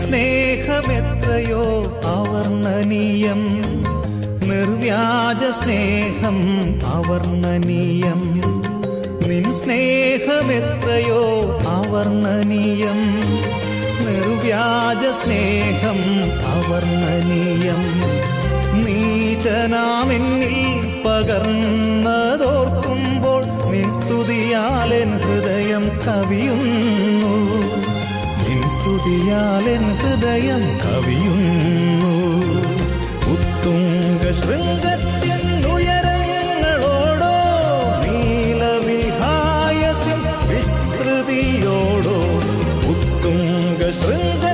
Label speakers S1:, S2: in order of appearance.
S1: സ്നേഹമെത്രയോ അവർണ്ണനീയം, നിർവ്യാജ സ്നേഹം അവർണ്ണനീയം. നിൻ സ്നേഹമെത്രയോ അവർണ്ണനീയം, നിർവ്യാജ സ്നേഹം അവർണ്ണനീയം. നീചനാമെന്നിൽ പകർന്നതോർക്കുമ്പോൾ നിൻ സ്തുതിയാലെൻ ഹൃദയം കവിയുന്നു, നിൻ സ്തുതിയാലെൻ ഹൃദയം കവിയുന്നു. ഉത്തുംഗ ശൃംഗത്തിനുയരങ്ങളോടോ നീലവിഹായസ്യം വിസ്തൃതിയോടോ, ഉത്തുംഗ ശൃംഗ